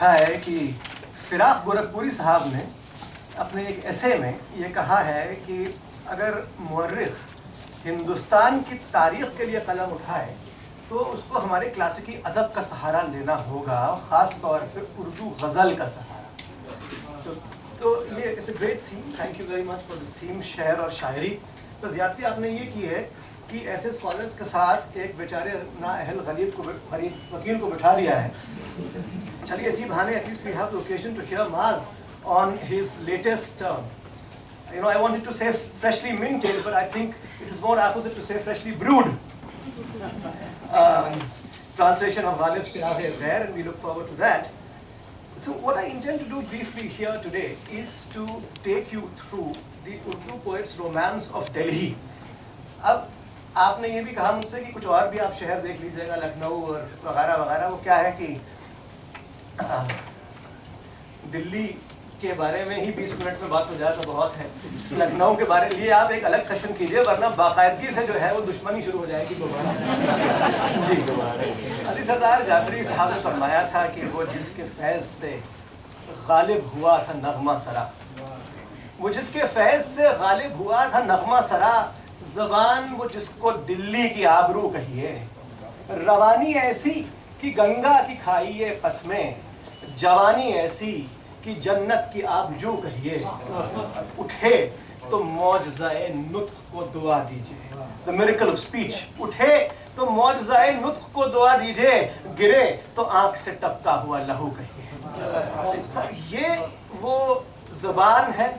لکھا ہے کہ فراق گورکھپوری صاحب نے اپنے ایک ایسے میں یہ کہا ہے کہ اگر مورخ ہندوستان کی تاریخ کے لیے قلم اٹھائے تو اس کو ہمارے کلاسیکی ادب کا سہارا لینا ہوگا، خاص طور پہ اردو غزل کا سہارا۔ تو یہ it's a great theme, thank you very much for this theme, شعر اور شاعری۔ تو زیادتی آپ نے یہ کی ہے کہ ایسے اسکالرس کے ساتھ ایک بیچارے نااہل غریب وکیل کو بٹھا دیا ہے۔ چلیے اسی بہانے at least we have the occasion to hear Maz on his latest I wanted to say freshly minted, but I think it is more opposite to say freshly brewed translation of Ghalib Shirah there, and we look forward to that. So what I intend to do briefly here today is to take you through the Urdu poet's romance of Delhi. اب آپ نے یہ بھی کہا مجھ سے کہ کچھ اور بھی آپ شہر دیکھ لیجیے گا، لکھنؤ اور وغیرہ وغیرہ۔ وہ کیا ہے کہ دلی کے بارے میں ہی 20 منٹ میں بات ہو جائے تو بہت ہے، لکھنؤ کے بارے لیے آپ ایک الگ سیشن کیجیے، ورنہ باقاعدگی سے جو ہے وہ دشمنی شروع ہو جائے گی دوبارہ۔ جی علی سردار جعفری صاحب نے فرمایا تھا کہ وہ جس کے فیض سے غالب ہوا تھا نغمہ سرا، وہ جس کے فیض سے غالب ہوا تھا نغمہ سرا، زبان وہ جس کو دلی کی آبرو کہیے، روانی ایسی کہ گنگا کی کھائیے قسمیں، جوانی ایسی کہ جنت کی آبجو کہیے، اٹھے تو معجزہ نطق کو دعا دیجئے، the miracle of speech، اٹھے تو معجزہ نطق کو دعا دیجئے، گرے تو آنکھ سے ٹپکا ہوا لہو کہیے۔ یہ وہ زبان ہے،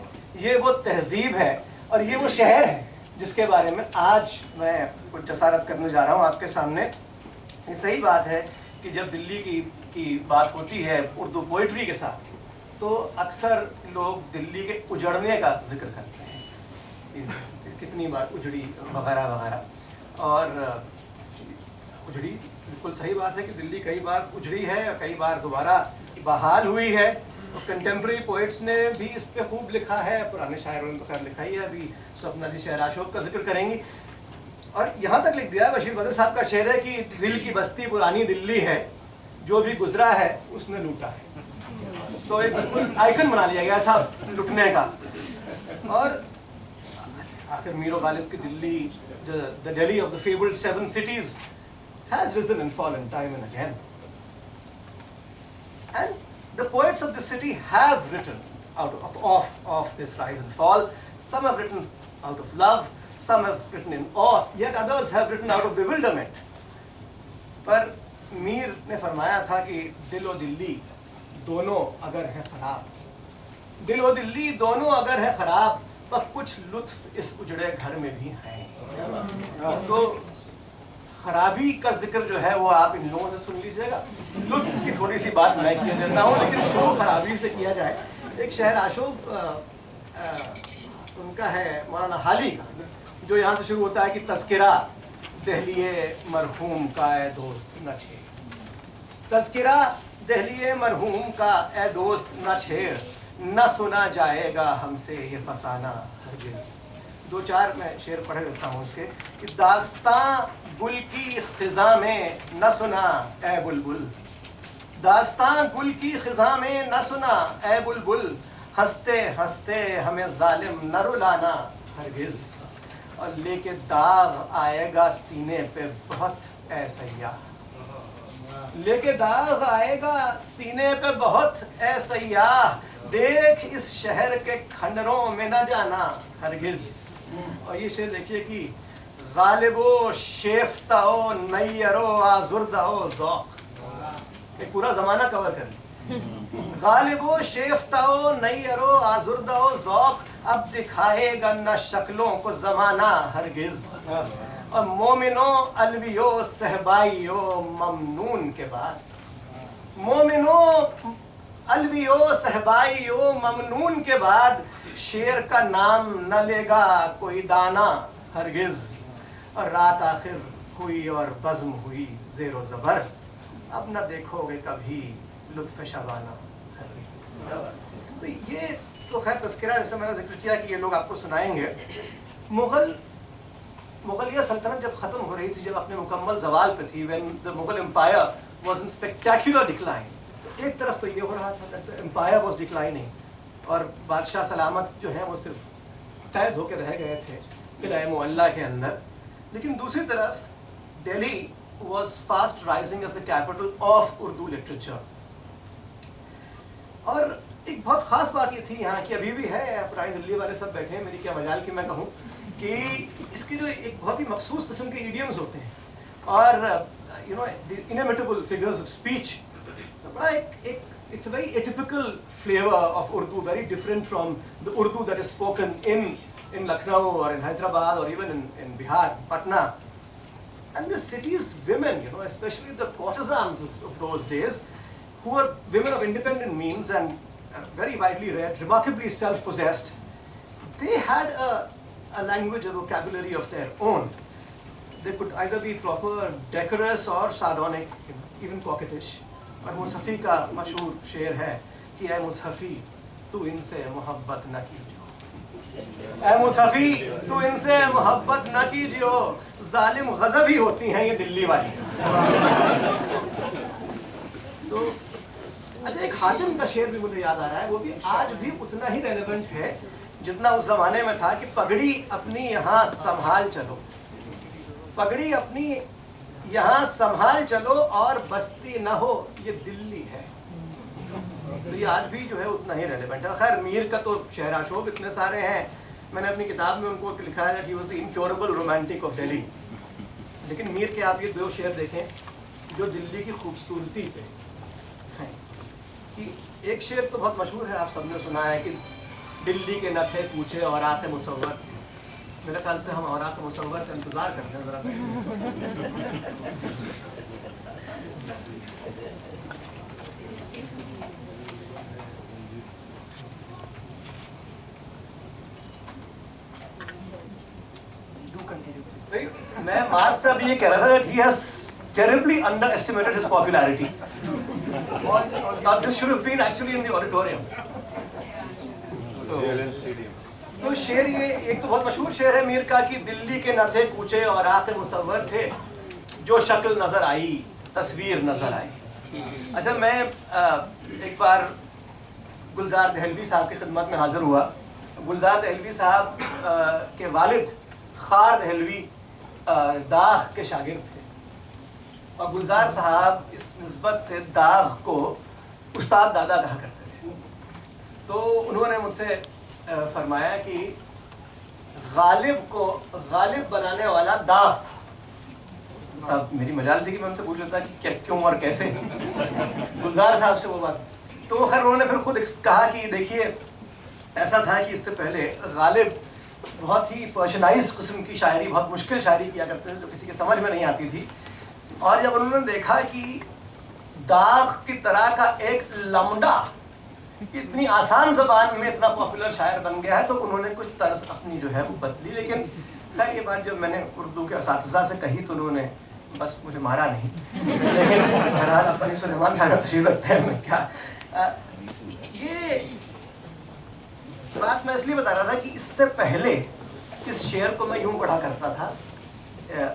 یہ وہ تہذیب ہے، اور یہ وہ شہر ہے جس کے بارے میں آج میں کچھ جسارت کرنے جا رہا ہوں آپ کے سامنے۔ یہ صحیح بات ہے کہ جب دلی کی بات ہوتی ہے اردو پوئٹری کے ساتھ تو اکثر لوگ دلی کے اجڑنے کا ذکر کرتے ہیں، کتنی بار اجڑی وغیرہ وغیرہ، اور اجڑی بالکل صحیح بات ہے کہ دلی کئی بار اجڑی ہے اور کئی بار دوبارہ بحال ہوئی ہے۔ کنٹمپرری پوئٹس نے بھی اس پہ خوب لکھا ہے، پرانے شاعروں نے تو خیر لکھا ہی ہے، ابھی سپنا جی شعر عاشق کا ذکر کریں گی، اور یہاں تک لکھ دیا ہے بشیر بدر صاحب کا شعر ہے کہ دل کی بستی پرانی دلی ہے، جو بھی گزرا ہے اس نے لوٹا ہے۔ تو ایک بالکل آئیکن بنا لیا گیا صاحب لٹنے کا۔ اور آخر میر و غالب کی دلی، the Delhi of the fabled 7 cities has risen and fallen time and again. And the poets of this city have written out of this rise and fall. Some have written out of love, some have written in awe, yet others have written out of bewilderment. پر میر نے فرمایا تھا کہ دل و دلی دونوں اگر ہیں خراب، دل و دلی دونوں اگر ہے خراب، پر کچھ لطف اس اجڑے گھر میں بھی ہیں۔ تو خرابی کا ذکر جو ہے وہ آپ ان لوگوں سے سن لیجئے گا، لطف کی تھوڑی سی بات میں کیا دیتا ہوں، لیکن شروع خرابی سے کیا جائے۔ ایک شعر عاشق ان کا ہے مولانا حالی کا، جو یہاں سے شروع ہوتا ہے کہ تذکرہ دہلی مرحوم کا اے دوست نہ چھیڑ، تذکرہ دہلی مرحوم کا اے دوست نہ چھیڑ، نہ سنا جائے گا ہم سے یہ فسانہ ہرگز۔ 2-4 میں شعر پڑھے دیتا ہوں اس کے کہ داستاں گل کی خزاں میں نہ سنا اے بلبل، داستاں گل کی خزاں میں نہ سنا اے بلبل، ہنستے ہنستے ہمیں ظالم نہ رلانا ہرگز، اور لے کے داغ آئے گا سینے پہ بہت اے سیاح، لے کے داغ آئے گا سینے پہ بہت اے سیاح، دیکھ اس شہر کے کھنڈروں میں نہ جانا ہرگز۔ اور یہ شعر دیکھیے کہ غالب و شیفتہ و نیر و آزردہ و ذوق، ایک پورا زمانہ کور کر لیں، غالب و شیفتہ و نیر و آزردہ و ذوق، اب دکھائے گا نہ شکلوں کو زمانہ ہرگز، اور مومنو الویو صحبائیو ممنون کے بعد، مومنو الویو صحبائیو ممنون کے بعد، شیر کا نام نہ لے گا کوئی دانا ہرگز، اور رات آخر ہوئی اور بزم ہوئی زیر و زبر، اب نہ دیکھو گے کبھی لطف شبانہ ہرگز۔ تو یہ تو خیر تذکرہ جیسے میں نے ذکر کیا کہ یہ لوگ آپ کو سنائیں گے۔ مغلیہ سلطنت جب ختم ہو رہی تھی، جب اپنے مکمل زوال پہ تھی، when the Mughal empire was in spectacular decline، ایک طرف تو یہ ہو رہا تھا that the empire was declining اور بادشاہ سلامت جو ہیں وہ صرف قید ہو کے رہ گئے تھے قلعہ معلیٰ کے اندر، لیکن دوسری طرف Delhi was fast rising as the capital of Urdu literature. اور ایک بہت خاص بات یہ تھی یہاں کی، ابھی بھی ہے، پرانی دلی والے سب بیٹھے ہیں، میری کیا مجال کی میں کہوں کہ اس کی جو ایک بہت ہی مخصوص قسم کے ایڈیمز ہوتے ہیں اور you know inimitable figures of speech, بڑا ایک it's a very atypical flavor of Urdu, very different from the Urdu that is spoken in Lucknow or in Hyderabad or even in Bihar, Patna. And the city's women, you know, especially the courtesans of those days, who were women of independent means and very widely read, remarkably self-possessed, they had a language, a vocabulary of their own. They could either be proper, decorous or sardonic, even coquettish. اور مصحفی کا مشہور شعر ہے کہ اے مصحفی تو ان سے محبت نہ کیجیو، اے مصحفی تو ان سے محبت نہ کیجیو، ظالم غضب ہی ہوتی ہیں یہ دلی والی. تو اچھا ایک حاتم کا شعر بھی مجھے یاد آ رہا ہے، وہ بھی آج بھی اتنا ہی ریلیونٹ ہے جتنا اس زمانے میں تھا کہ پگڑی اپنی یہاں سنبھال چلو، پگڑی اپنی یہاں سنبھال چلو اور بستی نہ ہو یہ دلی ہے. تو یہ آج بھی جو ہے اتنا ہی ریلیونٹ ہے. خیر میر کا تو شہراشوب اتنے سارے ہیں، میں نے اپنی کتاب میں ان کو لکھا ہے کہ he was the incurable romantic of Delhi. لیکن میر کے آپ یہ دو شعر دیکھیں جو دلی کی خوبصورتی پہ ہیں. کہ ایک شعر تو بہت مشہور ہے، آپ سب نے سنا ہے کہ دلی کے نہ تھے کوچے اوراق مصور تھے. میرے خیال سے ہم اوراق مصور کا انتظار کرتے ہیں ذرا. میں معاذ سے اب یہ کہہ رہا تھا کہ he has terribly underestimated his popularity. This should have been actually in the auditorium. تو شعر یہ ایک تو بہت مشہور شعر ہے میر کا کہ دلی کے نہ تھے کوچے اور اوراق مصور تھے، جو شکل نظر آئی تصویر نظر آئی. اچھا میں ایک بار گلزار دہلوی صاحب کی خدمت میں حاضر ہوا. گلزار دہلوی صاحب کے والد خار دہلوی داغ کے شاگرد تھے اور گلزار صاحب اس نسبت سے داغ کو استاد دادا کہا کرتے تھے. تو انہوں نے مجھ سے فرمایا کہ غالب کو غالب بنانے والا داغ تھا. صاحب میری مجال تھی کہ میں ان سے پوچھ لیتا کہ کیا کیوں اور کیسے گلزار صاحب سے وہ بات. تو خیر انہوں نے پھر خود کہا کہ دیکھیے ایسا تھا کہ اس سے پہلے غالب بہت ہی پرشنائزڈ قسم کی شاعری، بہت مشکل شاعری کیا کرتے تھے جو کسی کے سمجھ میں نہیں آتی تھی. اور جب انہوں نے دیکھا کہ داغ کی طرح کا ایک لمڈا اتنی آسان زبان میں اتنا پاپولر شاعر بن گیا ہے، تو انہوں نے کچھ طرز اپنی جو ہے وہ بدلی. لیکن خیر یہ بات جب میں نے اردو کے اساتذہ سے کہی تو انہوں نے بس مجھے مارا نہیں. لیکن بہرحال اپنی سلیمان صاحب تشریف رکھتے ہیں، میں کیا یہ بات میں اس لیے بتا رہا تھا کہ اس سے پہلے اس شعر کو میں یوں پڑھا کرتا تھا،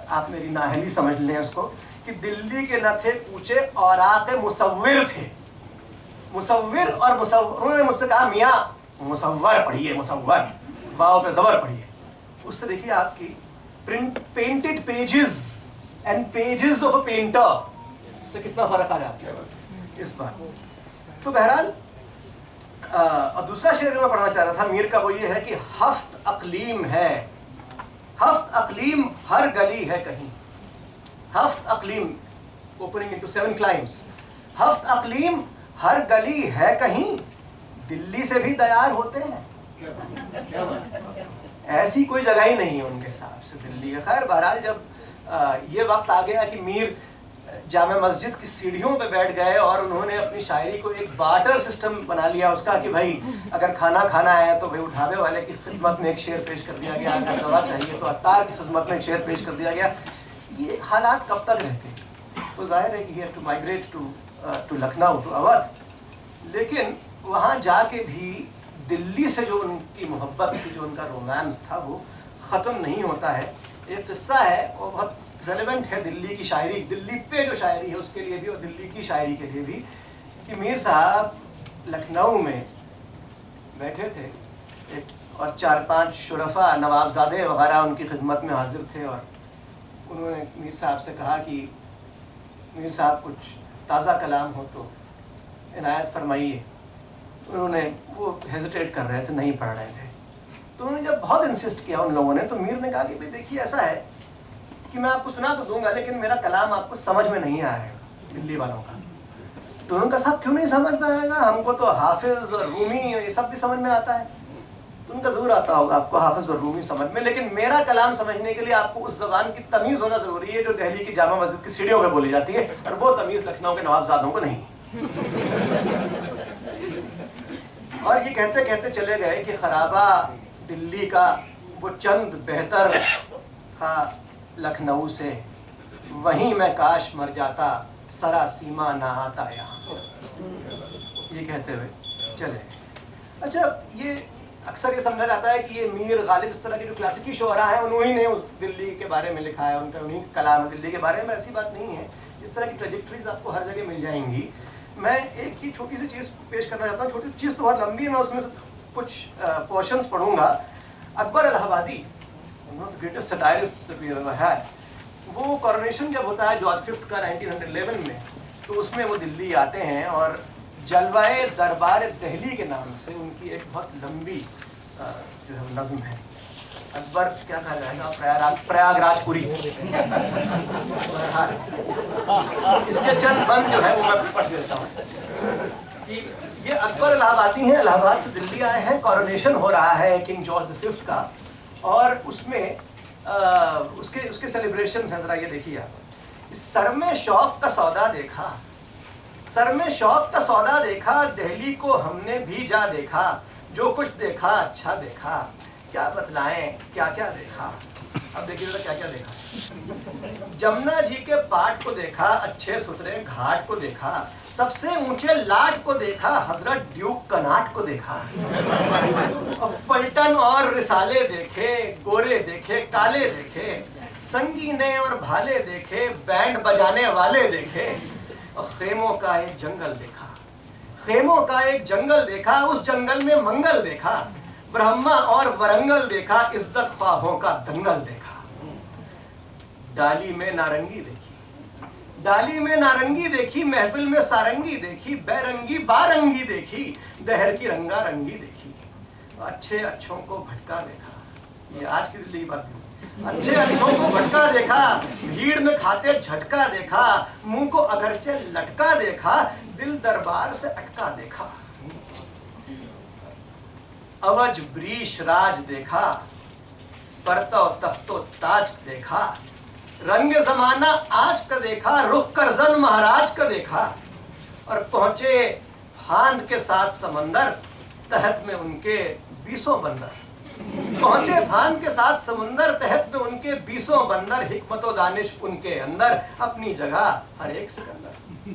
آپ میری نااہلی سمجھ لیں اس کو، کہ دلی کے نہ تھے کوچے اوراق مصور تھے. مصور اور مصور، انہوں نے مجھ سے کہا میاں مصور پڑھیے، مصور واو پہ زبر پڑھیے. اس سے دیکھیے آپ کی painted pages and pages of a painter, اس سے کتنا فرق آ جاتا ہے اس بات. تو بہرحال اور دوسرا شعر جو میں پڑھنا چاہ رہا تھا میر کا وہ یہ ہے کہ ہفت اقلیم ہے، ہفت اقلیم ہر گلی ہے کہیں. ہفت اقلیم اوپننگ انٹو 7 climes. ہفت اقلیم ہر گلی ہے کہیں، دلی سے بھی تیار ہوتے ہیں. ایسی کوئی جگہ ہی نہیں ہے ان کے حساب سے دلی ہے. خیر بہرحال جب یہ وقت آ گیا کہ میر جامع مسجد کی سیڑھیوں پہ بیٹھ گئے اور انہوں نے اپنی شاعری کو ایک بارٹر سسٹم بنا لیا اس کا کہ بھائی اگر کھانا کھانا ہے تو بھائی اٹھاوے والے کی خدمت میں ایک شعر پیش کر دیا گیا، اگر دوا چاہیے تو عطار کی خدمت میں ایک شعر پیش کر دیا گیا. یہ حالات کب تک رہتے؟ تو ظاہر ہے کہ he had to migrate to Lucknow, to Awadh. لیکن وہاں جا کے بھی دلی سے جو ان کی محبت تھی، جو ان کا رومانس تھا، وہ ختم نہیں ہوتا ہے. ایک قصہ ہے وہ بہت ریلیونٹ ہے دلی کی شاعری، دلی پہ جو شاعری ہے اس کے لیے بھی اور دلی کی شاعری کے لیے بھی، کہ میر صاحب لکھنؤ میں بیٹھے تھے اور 4-5 شرفا نوابزادے وغیرہ ان کی خدمت میں حاضر تھے، اور انہوں نے میر صاحب سے کہا کہ میر صاحب کچھ تازہ کلام ہو تو عنایت فرمائیے. انہوں نے وہ ہیزیٹیٹ کر رہے تھے، نہیں پڑھ رہے تھے. تو انہوں نے جب بہت انسسٹ کیا ان لوگوں نے، تو میر نے کہا کہ بھائی دیکھیے ایسا ہے کہ میں آپ کو سنا تو دوں گا لیکن میرا کلام آپ کو سمجھ میں نہیں آئے گا دلی والوں کا. تو انہوں نے کہا صاحب کیوں نہیں سمجھ میں آئے گا، ہم کو تو حافظ اور رومی یہ سب بھی سمجھ میں آتا ہے. تو ان کا ضرور آتا ہوگا آپ کو حافظ اور رومی سمجھ میں، لیکن میرا کلام سمجھنے کے لیے آپ کو اس زبان کی تمیز ہونا ضروری ہے جو دہلی کی جامع مسجد کی سیڑھیوں پہ بولی جاتی ہے، اور وہ تمیز لکھنؤ کے نوابزادوں کو نہیں. اور یہ کہتے کہتے چلے گئے کہ خرابہ دلی کا وہ چند بہتر تھا لکھنؤ سے، وہیں میں کاش مر جاتا سرا سیما نہ آتا یہاں. یہ کہتے ہوئے چلے. اچھا یہ اکثر یہ سمجھا جاتا ہے کہ یہ میر غالب اس طرح کے جو کلاسیکی شعراء ہیں انہوں نے اس دلی کے بارے میں لکھا ہے، ان کا انہیں کلام ہے دلی کے بارے میں. ایسی بات نہیں ہے. اس طرح کی ٹریجیکٹریز آپ کو ہر جگہ مل جائیں گی. میں ایک ہی چھوٹی سی چیز پیش کرنا چاہتا ہوں. چھوٹی چیز تو بہت لمبی ہے، میں اس میں سے کچھ پورشنز پڑھوں گا. اکبر الہ آبادی گریٹسٹ سٹائرسٹ ہے، وہ کورونیشن جب ہوتا ہے جارج ففتھ کا 1911 میں، تو اس میں وہ دلی آتے ہیں اور جلوائے دربار دہلی کے نام سے ان کی ایک بہت لمبی جو ہے نظم ہے. اکبر کیا کہا جائے گا، پریاگ راج پوری. اس کے چند بند جو ہے وہ میں پڑھ دیتا ہوں کہ یہ اکبر الہ آبادی ہیں، الہ آباد سے دلی آئے ہیں. کورونیشن ہو رہا ہے کنگ جارج ففتھ کا، اور اس میں اس کے سیلیبریشنز ہیں. ذرا یہ دیکھیے آپ. سر میں شوق کا سودا دیکھا، سر میں شوق کا سودا دیکھا، دہلی کو ہم نے بھی جا دیکھا. جو کچھ دیکھا اچھا دیکھا، کیا بتلائیں کیا کیا دیکھا. اب دیکھیے ذرا کیا کیا دیکھا. جمنا جی کے پاٹ کو دیکھا، اچھے ستھرے گھاٹ کو دیکھا، سب سے اونچے لاٹ کو دیکھا، حضرت ڈیوک کناٹ کو دیکھا. پلٹن اور رسالے دیکھے، گورے دیکھے کالے دیکھے، سنگینے اور بھالے دیکھے، بینڈ بجانے والے دیکھے. خیموں کا ایک جنگل دیکھا، خیموں کا ایک جنگل دیکھا، اس جنگل میں منگل دیکھا. برہما اور ورنگل دیکھا، عزت خواہوں کا دنگل دیکھا. ڈالی میں نارنگی دیکھی، ڈالی میں نارنگی دیکھی، محفل میں سارنگی دیکھی، بے رنگی بارنگی دیکھی، دہر کی رنگا رنگی دیکھی. اچھے اچھوں کو بھٹکا دیکھا. یہ آج کی دلی کی بات ہے. اچھے اچھوں کو بھٹکا دیکھا، بھیڑ میں کھاتے جھٹکا دیکھا، منہ کو اگرچہ لٹکا دیکھا، دل دربار سے اٹکا دیکھا. اوج بریش راج دیکھا، پرتو تخت و تاج دیکھا، رنگ زمانہ آج کا دیکھا، رخ کرزن مہاراج کا دیکھا. اور پہنچے پھاند کے ساتھ سمندر، تحت میں ان کے 20 بندر. پہنچے پھاند کے ساتھ سمندر، تحت میں ان کے 20 بندر. حکمت و دانش ان کے اندر، اپنی جگہ ہر ایک سکندر.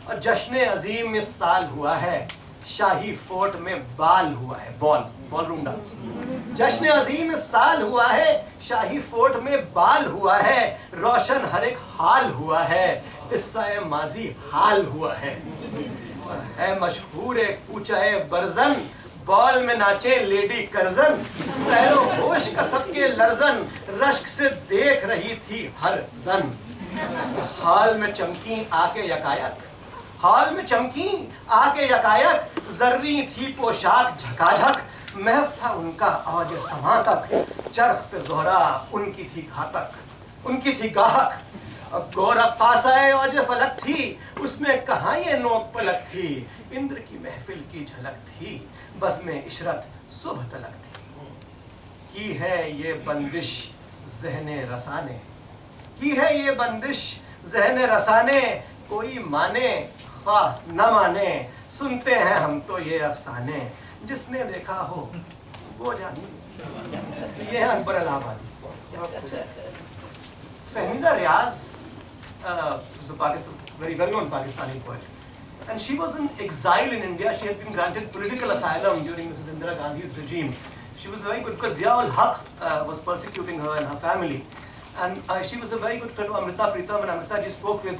اور جشن عظیم اس سال ہوا ہے، شاہی فورٹ میں بال ہوا ہے، بال روم ڈانس. جشن عظیم اس سال ہوا ہے، شاہی فورٹ میں بال ہوا ہے. روشن ہر ایک حال ہوا ہے، قصہ ماضی حال ہوا ہے. ہے مشہور ایک کوچہ برزن، بال میں ناچے لیڈی کرزن. پیرو ہوش کا سب کے لرزن، رشک سے دیکھ رہی تھی ہر زن. حال میں چمکی آ کے یکایک، حال میں چمکی آ کے یکایک، زرری تھی پوشاک جھکاجھک. محو تھا ان کا اوج سما تک، چرخ پہ زہرا ان کی تھی گھاتک، ان کی تھی گاہک. گورا فاسائے اوج فلک تھی، اس میں کہاں یہ نوک پلک تھی. اندر کی محفل کی جھلک تھی، بزم عشرت صبح تلک تھی. کی ہے یہ بندش ذہن رسانے، کی ہے یہ بندش ذہن رسانے. کوئی مانے خواہ نہ مانے، سنتے ہیں ہم تو یہ افسانے. جس نے دیکھا ہو وہ جانے. یہ ہے اکبر الہ آبادی. فہمیدہ ریاض very well known Pakistani poet, and she was in exile in India. She had been granted political asylum during Mrs. Indira Gandhi's regime. She was very good because Zia ul Haq was persecuting her and her family, and she was a very good friend of Amrita Pritam, and Amrita ji spoke with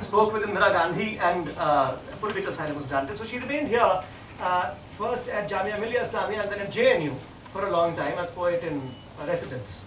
Spoke with Indira Gandhi and political asylum was granted. So she remained here first at Jamia Millia Islamia and then at JNU for a long time as poet in residence.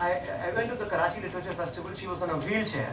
I went to the Karachi Literature Festival. She was on a wheelchair.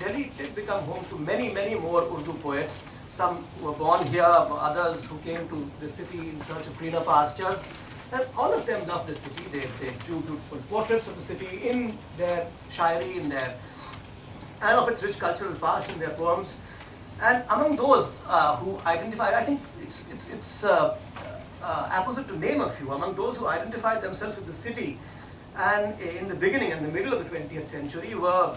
Delhi did become home to many more Urdu poets. Some who were born here, others who came to the city in search of greener pastures, and all of them loved the city. They drew beautiful portraits of the city in their shairi, in their and of its rich cultural past in their poems. And among those who identified, I think it's apposite to name a few, among those who identified themselves with the city and in the beginning and the middle of the 20th century were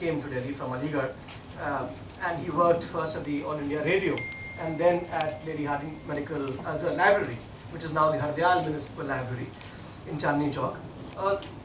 came to Delhi from Aligarh and he worked first at the All India Radio and then at Lady Hardinge Medical as a library, which is now the Hardyal Municipal Library in Chandni Chowk.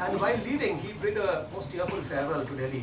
And while leaving, he bid a most tearful farewell to Delhi.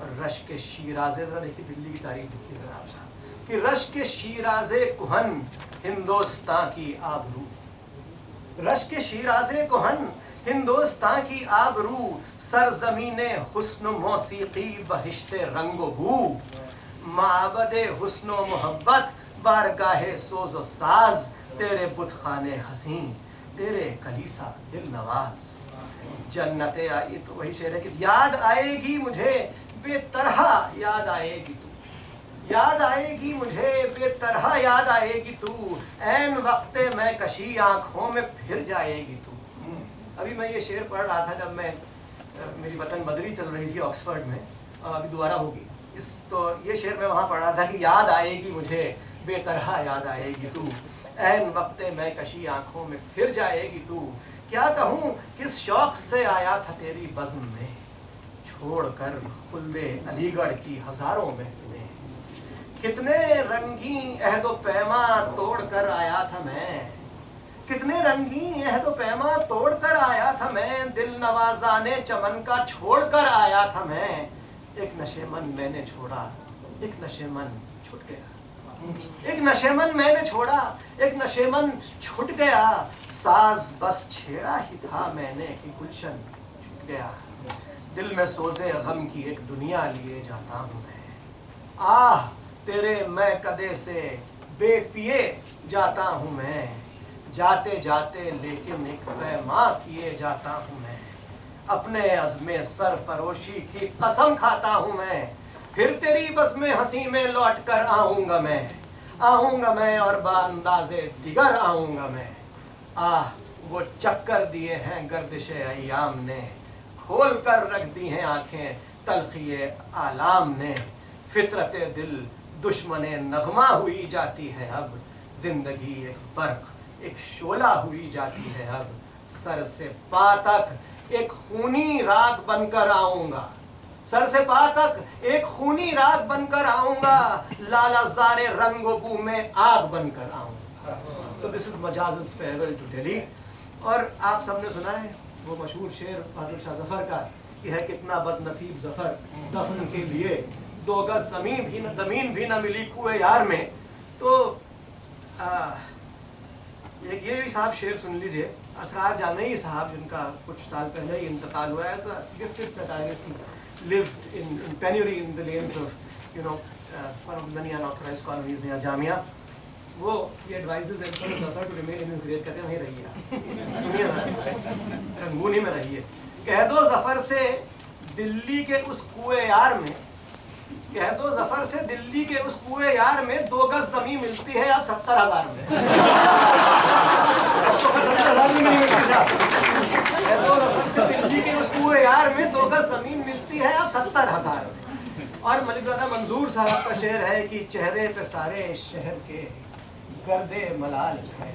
رشک شیرازے، ذرا دیکھیے دلی کی تاریخ دیکھیے ذرا آپ صاحب کہ رشک شیرازے کہن ہندوستان کی آبرو، رشک شیرازے کہن ہندوستان کی آبرو، سرزمین حسن و موسیقی بہشت رنگ و بو، معبد حسن و محبت بارگاہ سوز و ساز، تیرے بت خانے حسین تیرے کلیسا دل نواز، جنت آئی تو وہی شعر ہے کہ یاد آئے گی مجھے بے طرح یاد آئے گی تو، یاد آئے گی مجھے بے طرح یاد آئے گی تو، عین وقت میں کشی آنکھوں میں پھر جائے گی تو۔ ابھی میں یہ شعر پڑھ رہا تھا جب میں میری وطن بدری چل رہی تھی آکسفورڈ میں، ابھی دوبارہ ہوگی تو یہ شعر میں وہاں پڑھ رہا تھا کہ یاد آئے گی مجھے بے طرح یاد آئے گی تو، عین وقت میں کشی آنکھوں میں پھر جائے گی تو، کیا کہوں کس شوق سے آیا تھا تیری بزم میں، چھوڑ کر خلد علی گڑھ کی ہزاروں محفلیں، کتنے رنگین عہد و پیما توڑ کر آیا تھا میں، کتنے رنگین عہد و پیما توڑ کر آیا تھا میں، دل نوازانے چمن کا چھوڑ کر آیا تھا میں، ایک نشیمن میں نے چھوڑا ایک نشیمن چھوٹ گیا، ایک نشیمن میں نے چھوڑا ایک نشیمن چھوٹ گیا، ساز بس چھیڑا ہی تھا میں نے کہ گلشن چھوٹ گیا، دل میں سوزے غم کی ایک دنیا لیے جاتا ہوں میں، آہ تیرے میں کدے سے بے پیے جاتا ہوں میں، جاتے جاتے لیکن ایک پیما کیے جاتا ہوں میں، اپنے عزم سرفروشی کی قسم کھاتا ہوں میں، پھر تیری بزم ہنسی میں لوٹ کر آؤں گا میں اور بانداز دیگر آؤں گا میں، آہ وہ چکر دیے ہیں گردش ایام نے، کھول کر رکھ دی ہیں آنکھیں تلخی آلام نے، فطرت دل دشمن نغمہ ہوئی جاتی ہے اب، زندگی ایک برق ایک شعلہ ہوئی جاتی ہے اب، سر سے پا تک ایک خونی راگ بن کر آؤں گا، سر سے پا تک ایک خونی راگ بن کر آؤں گا، لالا زار رنگ و بو میں آگ بن کر آؤں گا۔ So this is Majaz's farewell to Delhi۔ اور آپ سب نے سنا ہے وہ مشہور شعر فاضل شاہ ظفر کا کہ ہے کتنا بد نصیب ظفر دفن کے لیے، 2 گز زمین بھی نہ ملی کوئے یار میں۔ تو ایک یہ بھی صاحب شعر سن لیجئے، اسرار جامعی صاحب جن کا کچھ سال پہلے ہی انتقال ہوا ہے، as a gifted satirist lived in penury in the lanes of one of many unauthorized colonies near جامعہ، وہ یہ advises Emperor Zafar to remain in his grave، کہتے ہیں وہیں رہیے، سنیے نا رنگون ہی میں رہیے، کہہ دو ظفر سے دلی کے اس کوئے یار میں، کہہ دو ظفر سے دلی کے اس کوئے یار میں 2 گز زمین ملتی ہے اب 70,000 میں، 70,000 میں نہیں ملتی صاحب، کہہ دو ظفر سے دلی کے اس کوئے یار میں 2 گز زمین ملتی ہے اب 70,000 میں۔ اور ملک زادہ منظور صاحب کا شعر ہے کہ چہرے پہ سارے شہر کے گرد ملال ہے،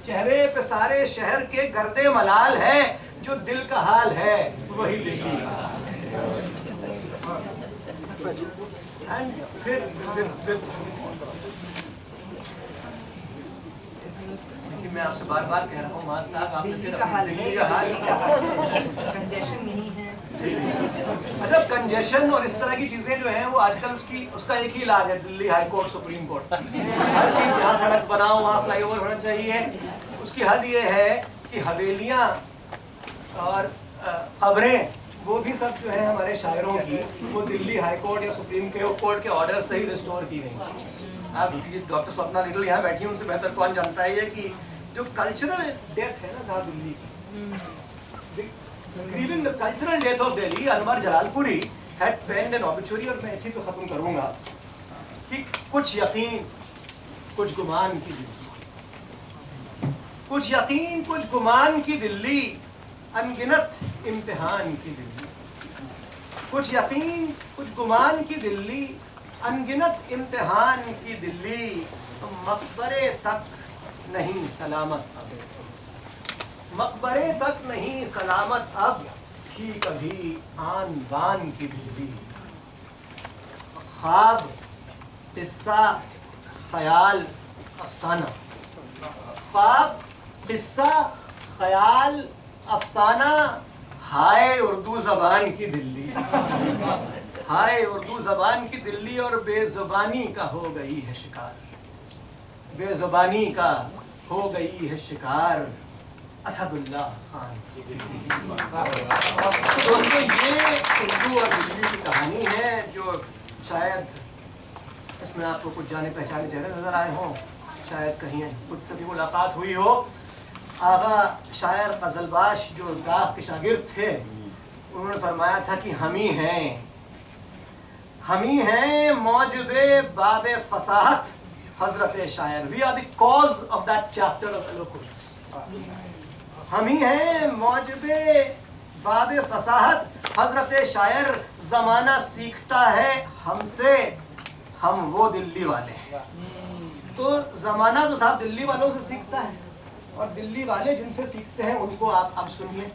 چہرے پہ سارے شہر کے گرد ملال ہے، جو دل کا حال ہے وہی دلی کا حال ہے۔ پھر میں آپ سے بار بار کہہ رہا ہوں معاذ صاحب، آپ دلی کا حال ہے، کنجیشن نہیں ہے، اچھا کنجیشن اور اس طرح کی چیزیں جو ہیں وہ آج کل اس کا ایک ہی علاج ہے، دلی ہائی کورٹ سپریم کورٹ، ہر چیز یہاں سڑک بناؤ وہاں فلائی اوور ہونا چاہیے۔ اس کی حد یہ ہے کہ حویلیاں اور قبریں وہ بھی سب جو ہے ہمارے شاعروں کی وہ دلی ہائی کورٹ یا سپریم کورٹ کے آرڈر سے ہی ریسٹور کی گئی۔ اب ڈاکٹر سوپنا لیڈل یہاں بیٹھی ان سے بہتر کون جانتا ہے یہ کہ جو کلچرل ڈیتھ ہے نا صاحب دلی کی، grieving the cultural death of Delhi، انور جلال پوری had penned an obituary، اور میں اسی پہ ختم کروں گا کہ کچھ یقین کچھ گمان کی دلی، کچھ یقین کچھ گمان کی دلی، انگنت امتحان کی دلی، کچھ یقین کچھ گمان کی دلی، انگنت امتحان کی دلی، مقبرے تک نہیں سلامت اب، مقبرے تک نہیں سلامت اب، تھی کبھی آن بان کی دلی، خواب قصہ خیال افسانہ، خواب قصہ خیال افسانہ، ہائے اردو زبان کی دلی۔ ہائے اردو زبان کی دلی اور بے زبانی کا ہو گئی ہے شکار، بے زبانی کا ہو گئی ہے شکار اسد اللہ خان کی دلی۔ دوستو یہ اردو اور دلی کی کہانی ہے جو شاید اس میں آپ کو کچھ جانے پہچانے چہرے نظر آئے ہوں، شاید کہیں کچھ سے بھی ملاقات ہوئی ہو۔ آغا شاعر غزل باش جو داغ کے شاگرد تھے انہوں نے فرمایا تھا کہ ہم ہی ہیں موجب باب فصاحت حضرت شاعر، we are the cause of that chapter of eloquence. ہم ہی ہیں موجب باب فصاحت حضرت شاعر، زمانہ سیکھتا ہے ہم سے، ہم وہ دلی والے ہیں۔ تو زمانہ تو صاحب دلی والوں سے سیکھتا ہے، اور دلی والے جن سے سیکھتے ہیں ان کو آپ اب سنیے۔